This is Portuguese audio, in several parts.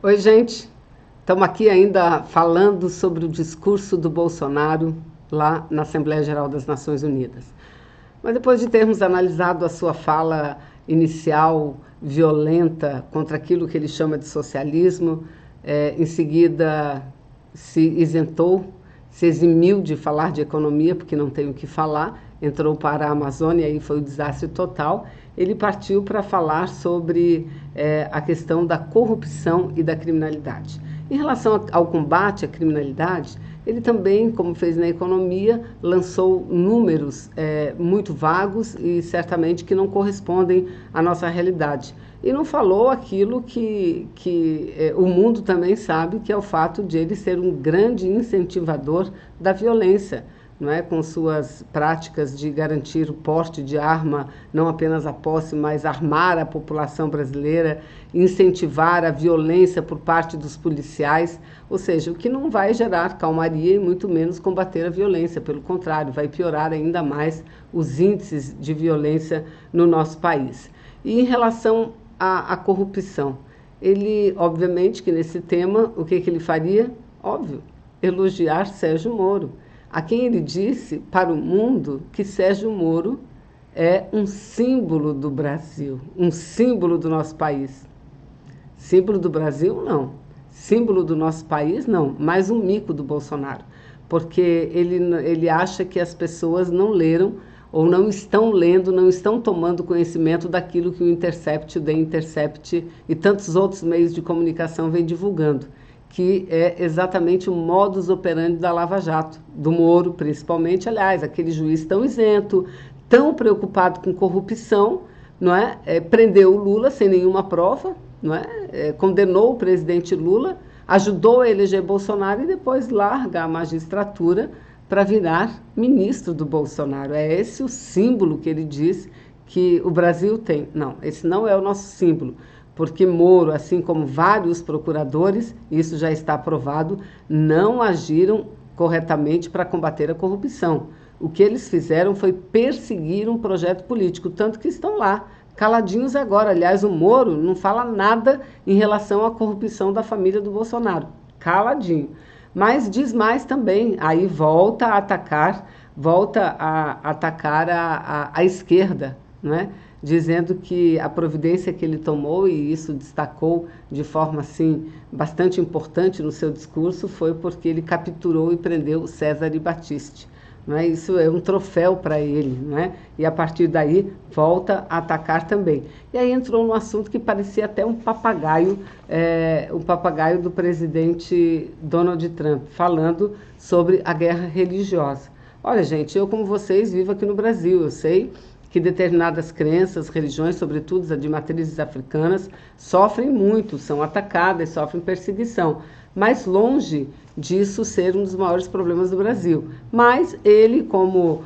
Oi, gente. Estamos aqui ainda falando sobre o discurso do Bolsonaro lá na Assembleia Geral das Nações Unidas. Mas depois de termos analisado a sua fala inicial violenta contra aquilo que ele chama de socialismo, em seguida se isentou, se eximiu de falar de economia, porque não tem o que falar, entrou para a Amazônia e aí foi o desastre total. Ele partiu para falar sobre a questão da corrupção e da criminalidade. Em relação ao combate à criminalidade, ele também, como fez na economia, lançou números muito vagos e certamente que não correspondem à nossa realidade. E não falou aquilo que o mundo também sabe, que é o fato de ele ser um grande incentivador da violência, não é? Com suas práticas de garantir o porte de arma, não apenas a posse, mas armar a população brasileira, incentivar a violência por parte dos policiais, ou seja, o que não vai gerar calmaria e muito menos combater a violência, pelo contrário, vai piorar ainda mais os índices de violência no nosso país. E em relação à corrupção, ele, obviamente, que nesse tema, o que ele faria? Óbvio, elogiar Sérgio Moro, a quem ele disse para o mundo que Sérgio Moro é um símbolo do Brasil, um símbolo do nosso país. Símbolo do Brasil, não. Símbolo do nosso país, não. Mais um mico do Bolsonaro, porque ele acha que as pessoas não leram ou não estão lendo, não estão tomando conhecimento daquilo que o Intercept, o The Intercept e tantos outros meios de comunicação vêm divulgando, que é exatamente o modus operandi da Lava Jato, do Moro principalmente. Aliás, aquele juiz tão isento, tão preocupado com corrupção, não é? Prendeu o Lula sem nenhuma prova, não é? Condenou o presidente Lula, ajudou a eleger Bolsonaro e depois larga a magistratura para virar ministro do Bolsonaro. É esse o símbolo que ele diz que o Brasil tem. Não, esse não é o nosso símbolo, porque Moro, assim como vários procuradores, isso já está aprovado, não agiram corretamente para combater a corrupção. O que eles fizeram foi perseguir um projeto político, tanto que estão lá, caladinhos agora. Aliás, o Moro não fala nada em relação à corrupção da família do Bolsonaro, caladinho. Mas diz mais também, aí volta a atacar a esquerda, não é? Dizendo que a providência que ele tomou, e isso destacou de forma assim bastante importante no seu discurso, foi porque ele capturou e prendeu César e Batiste. Não é? Isso é um troféu para ele, não é? E a partir daí volta a atacar também. E aí entrou num assunto que parecia até um papagaio do presidente Donald Trump, falando sobre a guerra religiosa. Olha, gente, eu como vocês vivo aqui no Brasil, eu sei que determinadas crenças, religiões, sobretudo as de matrizes africanas, sofrem muito, são atacadas, sofrem perseguição, mas longe disso ser um dos maiores problemas do Brasil. Mas ele, como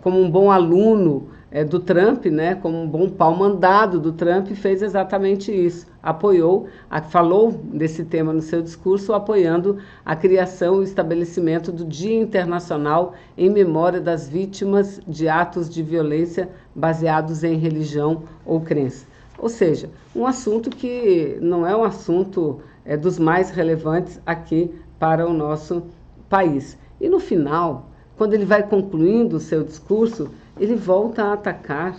um bom aluno do Trump, né, como um bom pau-mandado do Trump, fez exatamente isso. Falou desse tema no seu discurso, apoiando a criação e o estabelecimento do Dia Internacional em memória das vítimas de atos de violência baseados em religião ou crença. Ou seja, um assunto que não é um assunto dos mais relevantes aqui para o nosso país. E no final, quando ele vai concluindo o seu discurso, ele volta a atacar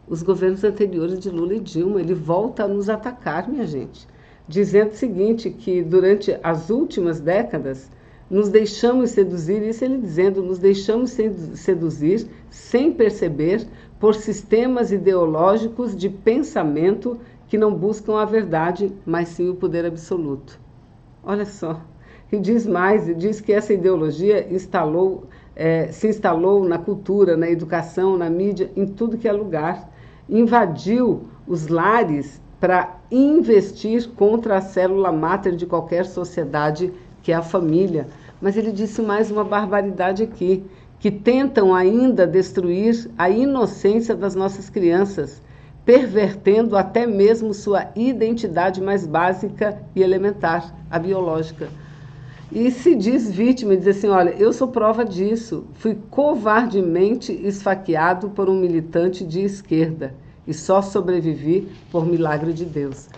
os governos anteriores de Lula e Dilma. Ele volta a nos atacar, minha gente, dizendo o seguinte, que durante as últimas décadas nos deixamos seduzir, isso ele dizendo, nos deixamos seduzir sem perceber por sistemas ideológicos de pensamento que não buscam a verdade, mas sim o poder absoluto. Olha só, e diz mais, e diz que essa ideologia se instalou na cultura, na educação, na mídia, em tudo que é lugar. Invadiu os lares para investir contra a célula máter de qualquer sociedade, que é a família. Mas ele disse mais uma barbaridade aqui, que tentam ainda destruir a inocência das nossas crianças, pervertendo até mesmo sua identidade mais básica e elementar, a biológica. E se diz vítima, diz assim, olha, eu sou prova disso, fui covardemente esfaqueado por um militante de esquerda e só sobrevivi por milagre de Deus.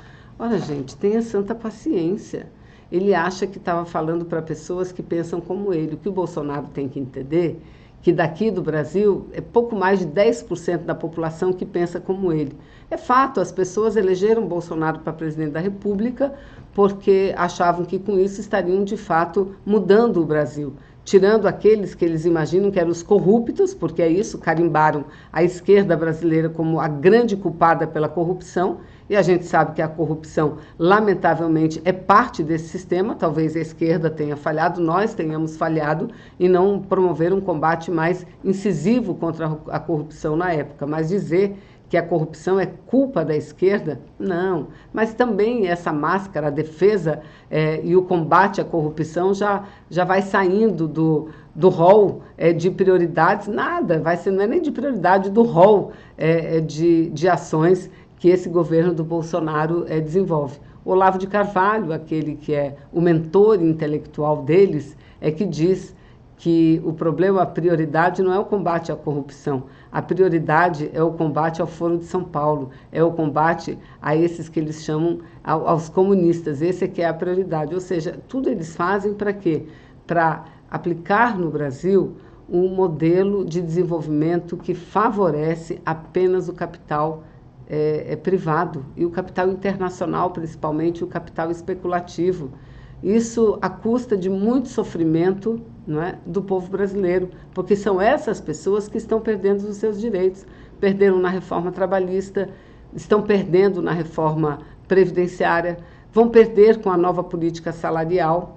Olha, gente, tenha santa paciência. Ele acha que estava falando para pessoas que pensam como ele. O que o Bolsonaro tem que entender, que daqui do Brasil é pouco mais de 10% da população que pensa como ele. É fato, as pessoas elegeram Bolsonaro para presidente da República porque achavam que com isso estariam de fato mudando o Brasil, tirando aqueles que eles imaginam que eram os corruptos, porque é isso, carimbaram a esquerda brasileira como a grande culpada pela corrupção, e a gente sabe que a corrupção, lamentavelmente, é parte desse sistema. Talvez a esquerda tenha falhado, nós tenhamos falhado em não promover um combate mais incisivo contra a corrupção na época, mas dizer que a corrupção é culpa da esquerda, não. Mas também essa máscara, a defesa e o combate à corrupção já vai saindo do rol de prioridades, nada, não é nem de prioridade, do rol de ações que esse governo do Bolsonaro desenvolve. Olavo de Carvalho, aquele que é o mentor intelectual deles, que diz que o problema, a prioridade não é o combate à corrupção, a prioridade é o combate ao Foro de São Paulo, é o combate a esses que eles chamam aos comunistas, esse é que é a prioridade, ou seja, tudo eles fazem para quê? Para aplicar no Brasil um modelo de desenvolvimento que favorece apenas o capital privado, e o capital internacional, principalmente o capital especulativo. Isso à custa de muito sofrimento, não é, do povo brasileiro, porque são essas pessoas que estão perdendo os seus direitos. Perderam na reforma trabalhista, estão perdendo na reforma previdenciária, vão perder com a nova política salarial,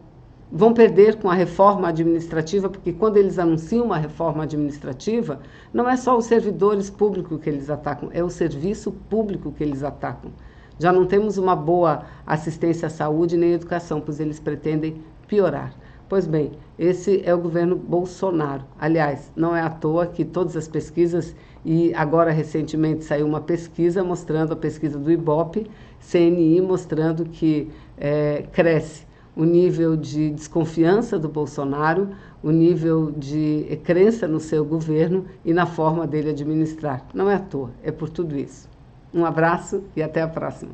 vão perder com a reforma administrativa, porque quando eles anunciam uma reforma administrativa, não é só os servidores públicos que eles atacam, é o serviço público que eles atacam. Já não temos uma boa assistência à saúde nem à educação, pois eles pretendem piorar. Pois bem, esse é o governo Bolsonaro. Aliás, não é à toa que todas as pesquisas, e agora recentemente saiu uma pesquisa mostrando, a pesquisa do Ibope, CNI, mostrando que cresce o nível de desconfiança do Bolsonaro, o nível de crença no seu governo e na forma dele administrar. Não é à toa, é por tudo isso. Um abraço e até a próxima.